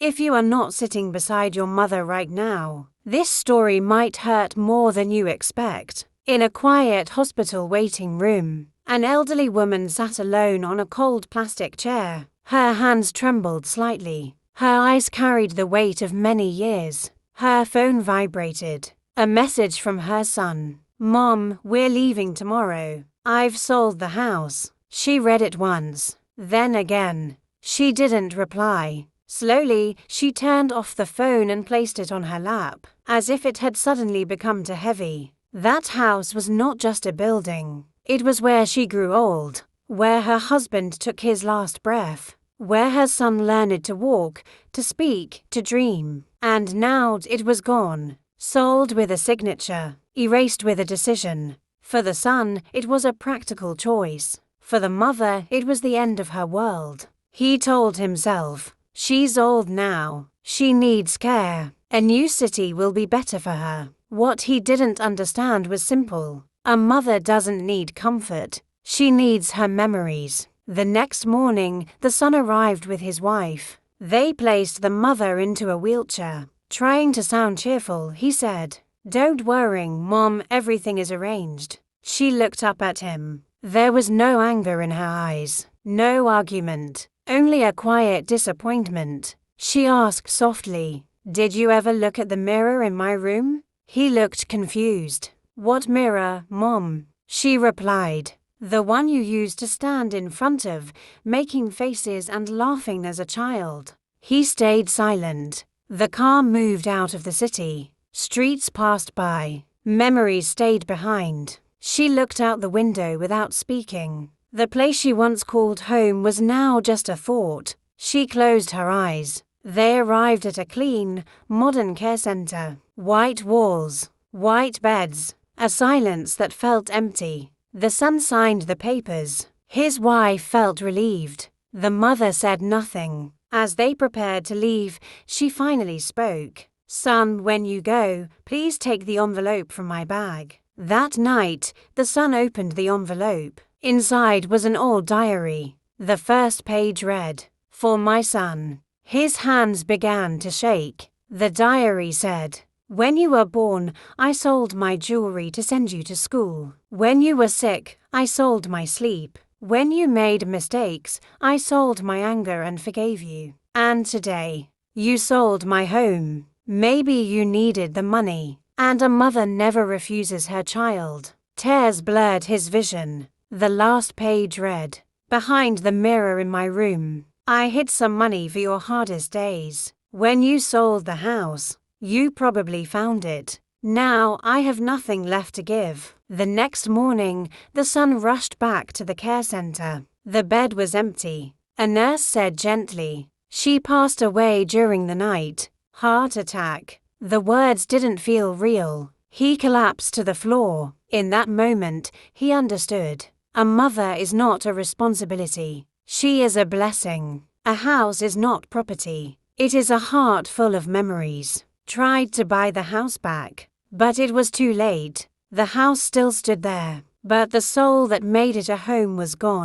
If you are not sitting beside your mother right now, this story might hurt more than you expect. In a quiet hospital waiting room, an elderly woman sat alone on a cold plastic chair. Her hands trembled slightly. Her eyes carried the weight of many years. Her phone vibrated. A message from her son. "Mom, we're leaving tomorrow. I've sold the house." She read it once, then again. She didn't reply. Slowly, she turned off the phone and placed it on her lap, as if it had suddenly become too heavy. That house was not just a building. It was where she grew old, where her husband took his last breath, where her son learned to walk, to speak, to dream. And now it was gone. Sold with a signature, erased with a decision. For the son, it was a practical choice. For the mother, it was the end of her world. He told himself, "She's old now. She needs care. A new city will be better for her." What he didn't understand was simple. A mother doesn't need comfort. She needs her memories. The next morning, the son arrived with his wife. They placed the mother into a wheelchair. Trying to sound cheerful, he said, "Don't worry, Mom, everything is arranged." She looked up at him. There was no anger in her eyes, no argument, only a quiet disappointment. She asked softly, "Did you ever look at the mirror in my room?" He looked confused. "What mirror, Mom?" She replied, "The one you used to stand in front of, making faces and laughing as a child." He stayed silent. The car moved out of the city. Streets passed by. Memories stayed behind. She looked out the window without speaking. The place she once called home was now just a thought. She closed her eyes. They arrived at a clean, modern care center. White walls, white beds, a silence that felt empty. The son signed the papers. His wife felt relieved. The mother said nothing. As they prepared to leave, she finally spoke. "Son, when you go, please take the envelope from my bag." That night, the son opened the envelope. Inside was an old diary. The first page read, "For my son." His hands began to shake. The diary said, "When you were born, I sold my jewelry to send you to school. When you were sick, I sold my sleep. When you made mistakes, I sold my anger and forgave you. And today, you sold my home. Maybe you needed the money." And a mother never refuses her child. Tears blurred his vision. The last page read, "Behind the mirror in my room, I hid some money for your hardest days. When you sold the house, you probably found it. Now I have nothing left to give." The next morning, the son rushed back to the care center. The bed was empty. A nurse said gently, "She passed away during the night. Heart attack." The words didn't feel real. He collapsed to the floor. In that moment, he understood. A mother is not a responsibility. She is a blessing. A house is not property. It is a heart full of memories. Tried to buy the house back, but it was too late. The house still stood there, but the soul that made it a home was gone.